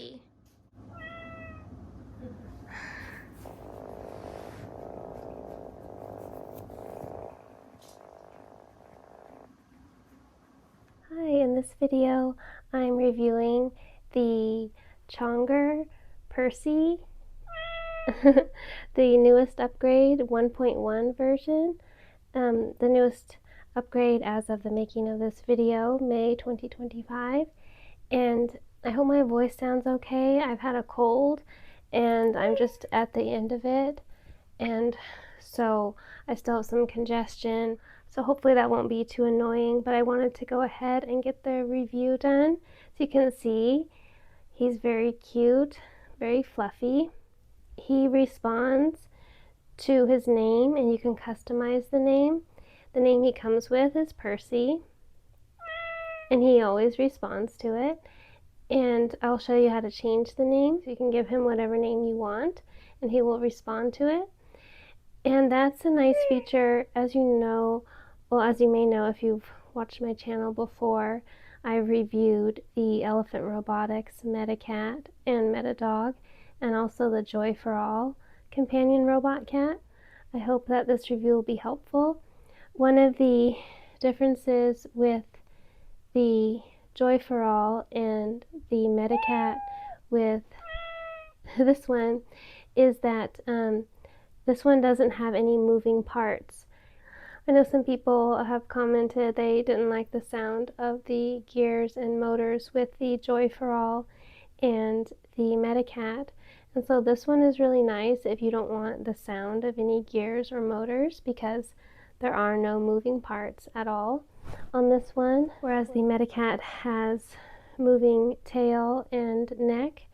Percy. Hi, in this video I'm reviewing the Chongker Percy, the newest upgrade 1.1 version, the newest upgrade as of the making of this video, May 2025, and I hope my voice sounds okay. I've had a cold and I'm just at the end of it, and so I still have some congestion, so hopefully that won't be too annoying, but I wanted to go ahead and get the review done. So you can see he's very cute, very fluffy. He responds to his name and you can customize the name. The name he comes with is Percy and he always responds to it, and I'll show you how to change the name. So you can give him whatever name you want and he will respond to it. And that's a nice feature. As you know, well, as you may know if you've watched my channel before, I reviewed the Elephant Robotics Mate Cat and Mate Dog, and also the Joy for All companion robot cat. I hope that this review will be helpful. One of the differences with the Joy for All and the Mate Cat with this one is that this one doesn't have any moving parts. I know some people have commented they didn't like the sound of the gears and motors with the Joy for All and the Mate Cat, and so this one is really nice if you don't want the sound of any gears or motors, because there are no moving parts at all on this one, whereas the Mate Cat has moving tail and neck,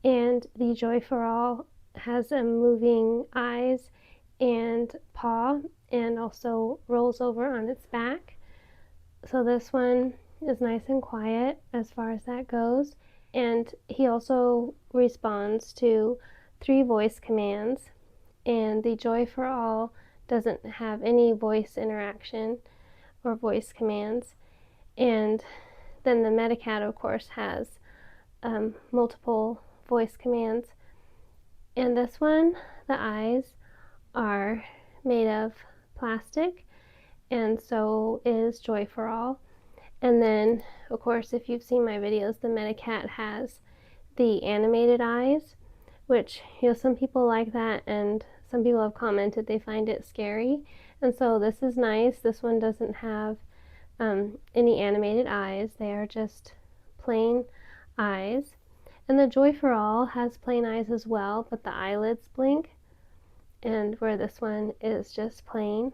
and the Joy for All has a moving eyes and paw, and also rolls over on its back. So this one is nice and quiet as far as that goes, and he also responds to 3 voice commands, and the Joy for All doesn't have any voice interaction or voice commands. And then the Mate Cat, of course, has multiple voice commands. And this one, the eyes are made of plastic, and so is Joy for All. And then, of course, if you've seen my videos, the Mate Cat has the animated eyes, which, you know, some people like that, and some people have commented they find it scary. And so this is nice. This one doesn't have any animated eyes. They are just plain eyes. And the Joy for All has plain eyes as well, but the eyelids blink, and where this one is just plain.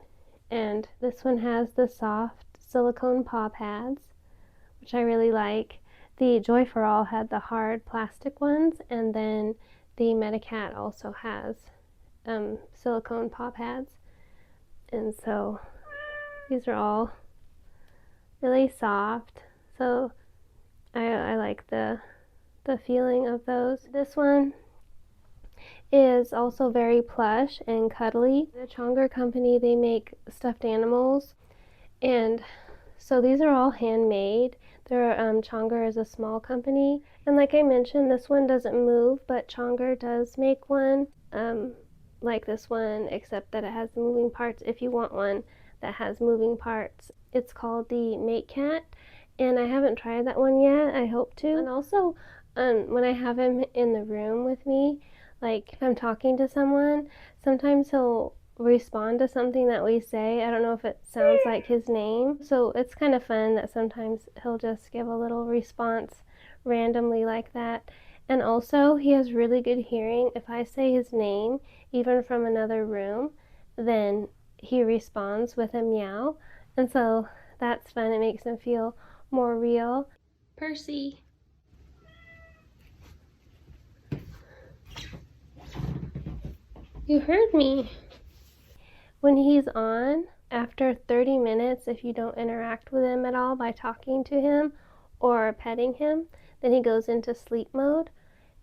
And this one has the soft silicone paw pads, which I really like. The Joy for All had the hard plastic ones, and then the Mate Cat also has silicone paw pads. And so these are all really soft, so I like the feeling of those. This one is also very plush and cuddly. The Chongker company, they make stuffed animals, and so these are all handmade. Chongker is a small company, and like I mentioned, this one doesn't move, but Chongker does make one like this one, except that it has moving parts if you want one that has moving parts. It's called the Mate Cat, and I haven't tried that one yet. I hope to. And also, when I have him in the room with me, like if I'm talking to someone, sometimes he'll respond to something that we say. I don't know if it sounds like his name, so it's kind of fun that sometimes he'll just give a little response randomly like that. And also, he has really good hearing. If I say his name, even from another room, then he responds with a meow, and so that's fun. It makes him feel more real. Percy. You heard me. When he's on, after 30 minutes, if you don't interact with him at all by talking to him or petting him, then he goes into sleep mode,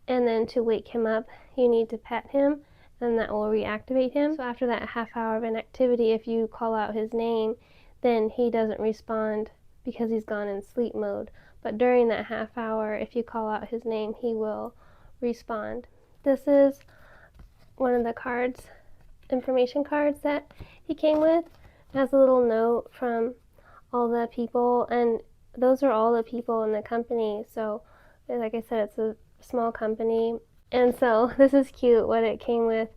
and then to wake him up, you need to pet him, and that will reactivate him. So after that half hour of inactivity, if you call out his name, then he doesn't respond because he's gone in sleep mode. But during that half hour, if you call out his name, he will respond. This is one of the cards, information cards that he came with. It has a little note from all the people, and those are all the people in the company. So like I said, it's a small company, and so this is cute what it came with.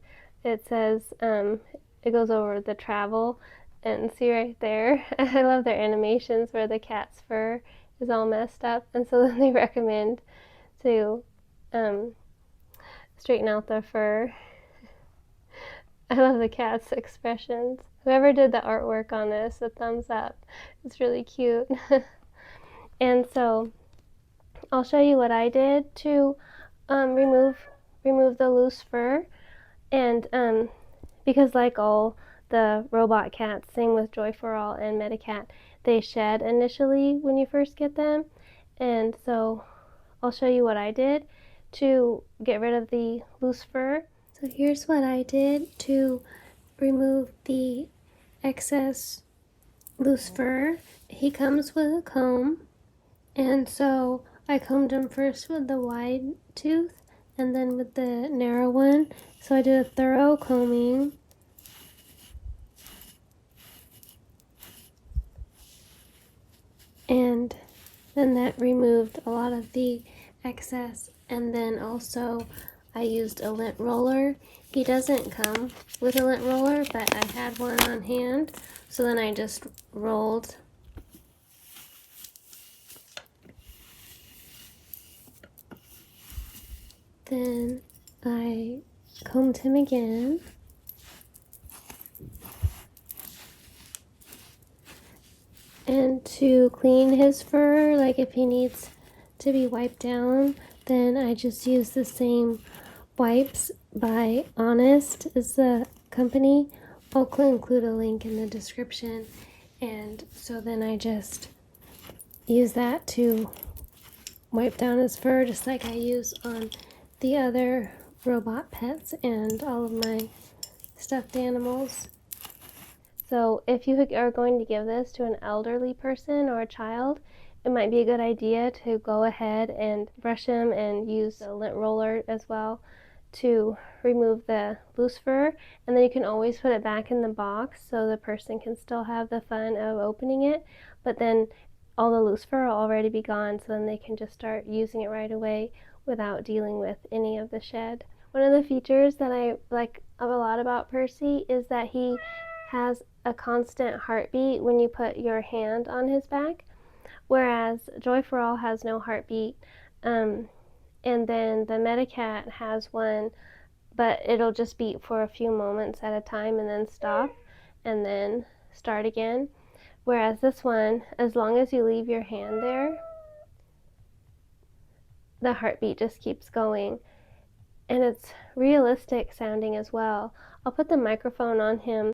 It says it goes over the travel, and see right there, I love their animations where the cat's fur is all messed up, and so then they recommend to straighten out the fur. I love the cat's expressions. Whoever did the artwork on this, a thumbs up. It's really cute. And so I'll show you what I did to remove the loose fur. And because like all the robot cats, same with Joy for All and Mate Cat, they shed initially when you first get them. And so I'll show you what I did to get rid of the loose fur. So here's what I did to remove the excess loose fur. He comes with a comb, and so I combed him first with the wide tooth and then with the narrow one. So I did a thorough combing. And then that removed a lot of the excess. And then also I used a lint roller. He doesn't come with a lint roller, but I had one on hand. So then I just rolled Then I combed him again. And to clean his fur, like if he needs to be wiped down, then I just use the same wipes by Honest is the company. I'll include a link in the description. And so then I just use that to wipe down his fur, just like I use on the other robot pets and all of my stuffed animals. So if you are going to give this to an elderly person or a child, it might be a good idea to go ahead and brush him and use a lint roller as well to remove the loose fur, and then you can always put it back in the box so the person can still have the fun of opening it, but then all the loose fur will already be gone, so then they can just start using it right away without dealing with any of the shed. One of the features that I like a lot about Percy is that he has a constant heartbeat when you put your hand on his back, whereas Joy for All has no heartbeat. And then the Mate Cat has one, but it'll just beat for a few moments at a time and then stop and then start again. Whereas this one, as long as you leave your hand there, the heartbeat just keeps going. And it's realistic sounding as well. I'll put the microphone on him.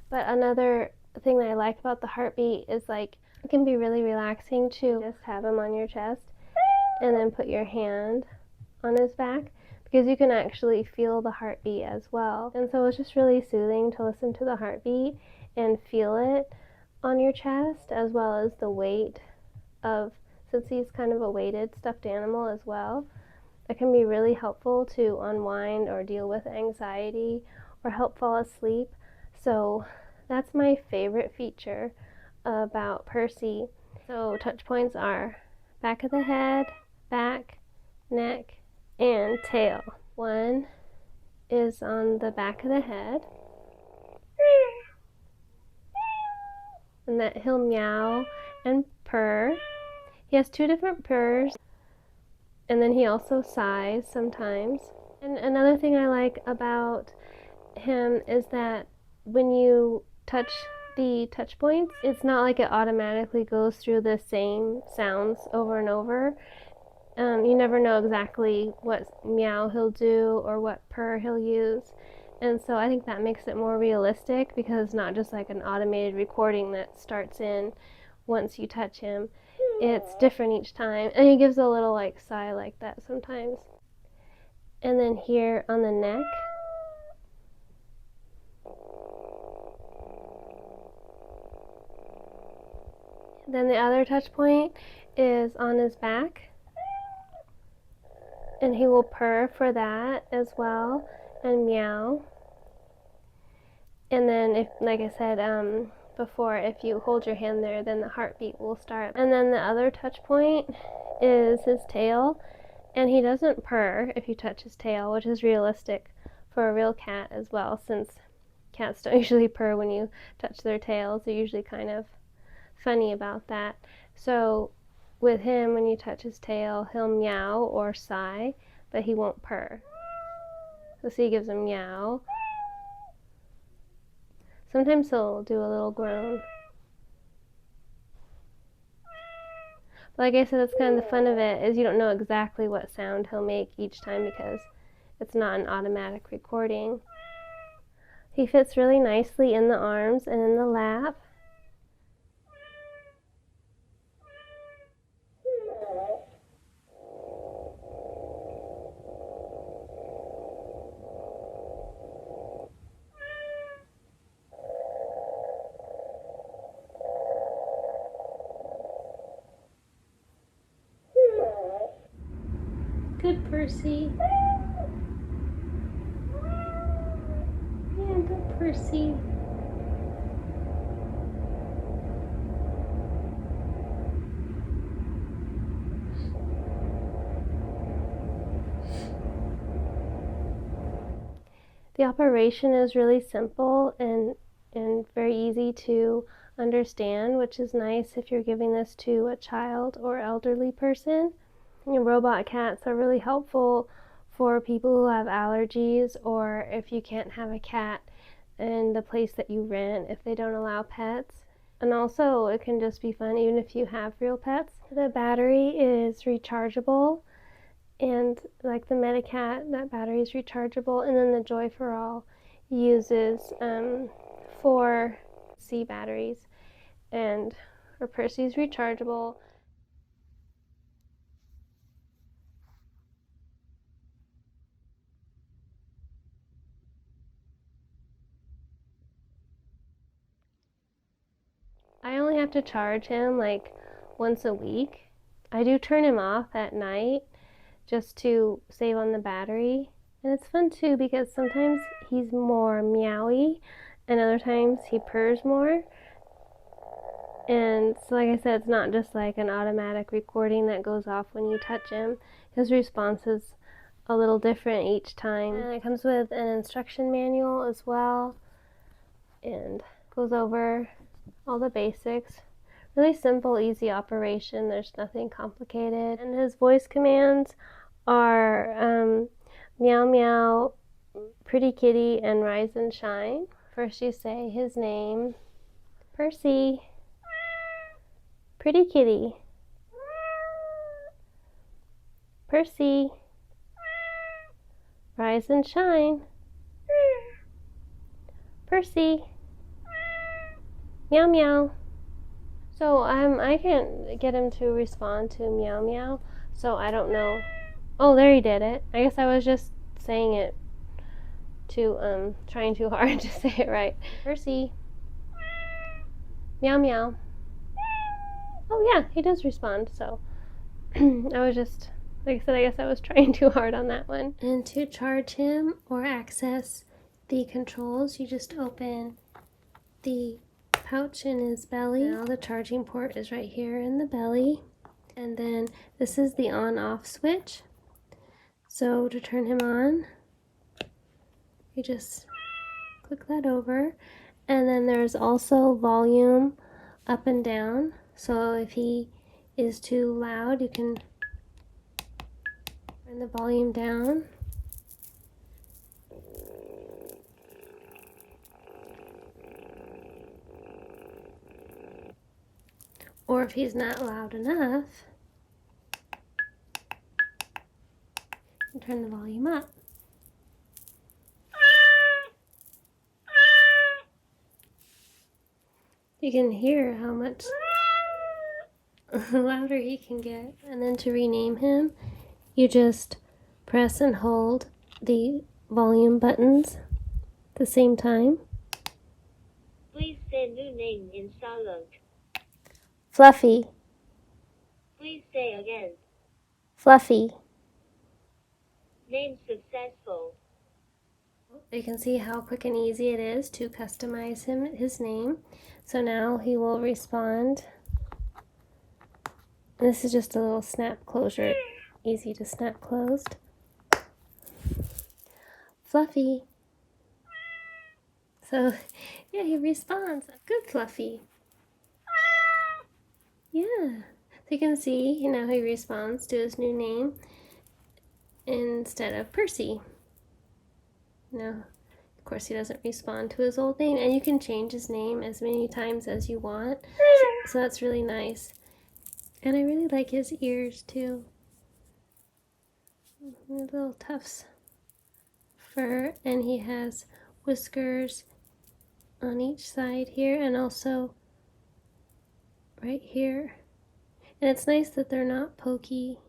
But another thing that I like about the heartbeat is like it can be really relaxing to just have him on your chest and then put your hand on his back, because you can actually feel the heartbeat as well. And so it's just really soothing to listen to the heartbeat and feel it on your chest, as well as the weight of, since he's kind of a weighted stuffed animal as well, it can be really helpful to unwind or deal with anxiety or help fall asleep. So that's my favorite feature about Percy. So touch points are back of the head, back, neck, and tail. One is on the back of the head, and that he'll meow and purr. He has two different purrs, and then he also sighs sometimes. And another thing I like about him is that when you touch the touch points, it's not like it automatically goes through the same sounds over and over. You never know exactly what meow he'll do or what purr he'll use. And so I think that makes it more realistic, because it's not just like an automated recording that starts in once you touch him. It's different each time. And he gives a little like sigh like that sometimes. And then here on the neck, then the other touch point is on his back, and he will purr for that as well and meow. And then, if, like I said before, if you hold your hand there, then the heartbeat will start. And then the other touch point is his tail, and he doesn't purr if you touch his tail, which is realistic for a real cat as well, since cats don't usually purr when you touch their tails. They're usually kind of funny about that. So with him, when you touch his tail, he'll meow or sigh, but he won't purr. So see, he gives a meow. Sometimes he'll do a little groan. But like I said, that's kind of the fun of it, is you don't know exactly what sound he'll make each time, because it's not an automatic recording. He fits really nicely in the arms and in the lap. Good Percy. Yeah, good Percy. The operation is really simple and very easy to understand, which is nice if you're giving this to a child or elderly person. Robot cats are really helpful for people who have allergies, or if you can't have a cat in the place that you rent, if they don't allow pets. And also, it can just be fun even if you have real pets. The battery is rechargeable, and like the Mate Cat, that battery is rechargeable. And then the Joy for All uses 4 C batteries, and for Percy's rechargeable. I only have to charge him like once a week. I do turn him off at night just to save on the battery. And it's fun too, because sometimes he's more meowy and other times he purrs more. And so like I said, it's not just like an automatic recording that goes off when you touch him. His response is a little different each time. And it comes with an instruction manual as well, and goes over all the basics. Really simple, easy operation. There's nothing complicated. And his voice commands are meow meow, pretty kitty, and rise and shine. First you say his name, Percy, pretty kitty, Percy, rise and shine, Percy, meow meow. So I can't get him to respond to meow meow, so I don't know. Oh, there he did it. I guess I was just saying it trying too hard to say it right. Percy. Meow meow. Oh yeah, he does respond, so I was just, like I said, I guess I was trying too hard on that one. And to charge him or access the controls, you just open the pouch in his belly. Now the charging port is right here in the belly. And then this is the on-off switch. So to turn him on, you just click that over. And then there's also volume up and down. So if he is too loud, you can turn the volume down. Or if he's not loud enough, you can turn the volume up. You can hear how much louder he can get. And then to rename him, you just press and hold the volume buttons at the same time. Please say new name in silent. Fluffy. Please say again. Fluffy. Name successful. You can see how quick and easy it is to customize his name. So now he will respond. And this is just a little snap closure. Easy to snap closed. Fluffy. So yeah, he responds. Good, Fluffy. Yeah. So you can see now he responds to his new name instead of Percy. Now, of course, he doesn't respond to his old name, and you can change his name as many times as you want. So that's really nice. And I really like his ears too. Little tufts fur, and he has whiskers on each side here and also right here. And it's nice that they're not pokey.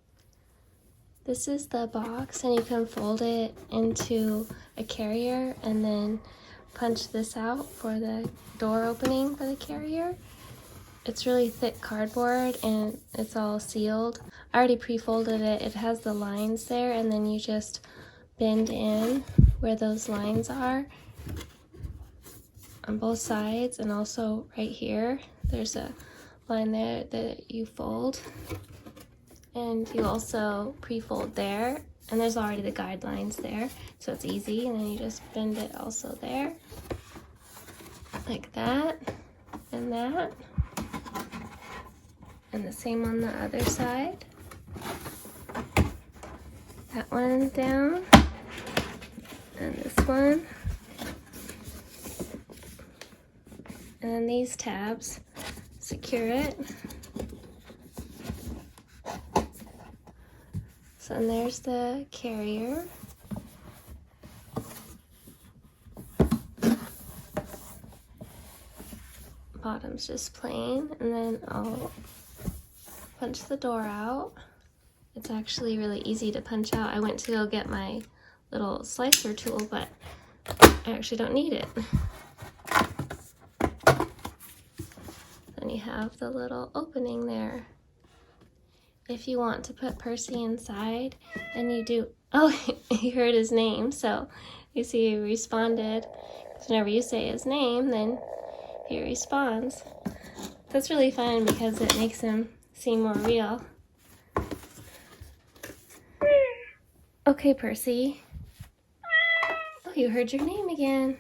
This is the box, and you can fold it into a carrier and then punch this out for the door opening for the carrier. It's really thick cardboard and it's all sealed. I already pre-folded it. It has the lines there, and then you just bend in where those lines are on both sides, and also right here there's a line there that you fold, and you also pre-fold there, and there's already the guidelines there, so it's easy. And then you just bend it also there like that and that, and the same on the other side. That one down, and this one, and then these tabs secure it. So and there's the carrier. Bottom's just plain, and then I'll punch the door out. It's actually really easy to punch out. I went to go get my little slicer tool, but I actually don't need it. Then you have the little opening there. If you want to put Percy inside, then you do. Oh, he heard his name, so you see he responded. So whenever you say his name, then he responds. That's really fun because it makes him seem more real. Okay, Percy. Oh, you heard your name again.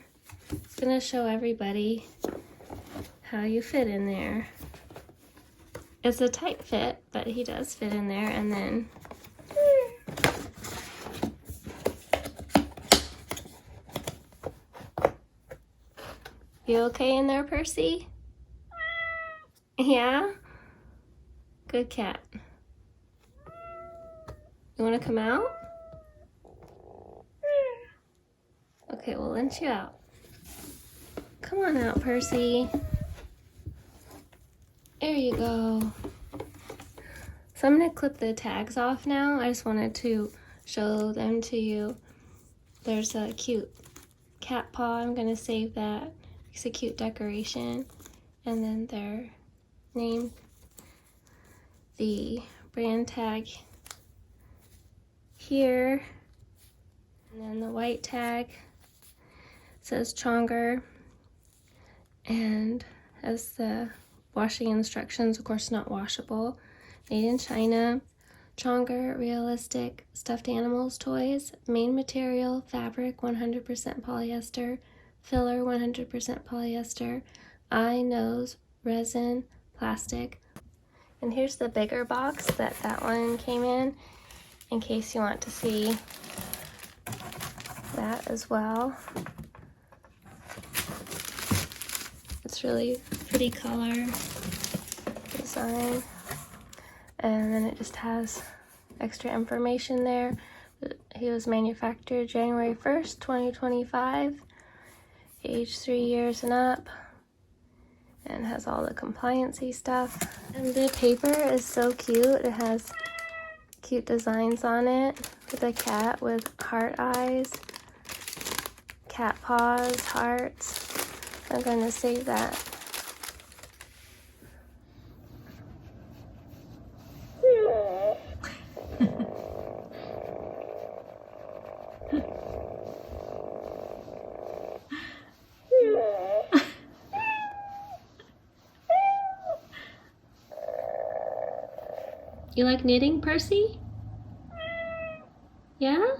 It's gonna show everybody how you fit in there. It's a tight fit, but he does fit in there, and then you okay in there, Percy? Yeah? Good cat. You wanna come out? Okay, we'll let you out. Come on out, Percy. There you go. So I'm gonna clip the tags off now. I just wanted to show them to you there's a cute cat paw. I'm gonna save that. It's a cute decoration. And then their name, the brand tag here. And then the white tag says Chongker and has the washing instructions, of course not washable. Made in China. Chongker realistic stuffed animals toys. Main material fabric 100% polyester. Filler 100% polyester. Eye, nose, resin, plastic. And here's the bigger box that one came in case you want to see that as well. It's really pretty color design. And then it just has extra information there. He was manufactured January 1st, 2025, age 3 years and up, and has all the compliancy stuff. And the paper is so cute. It has cute designs on it with a cat with heart eyes, cat paws, hearts. I'm gonna save that. You like knitting, Percy? Yeah?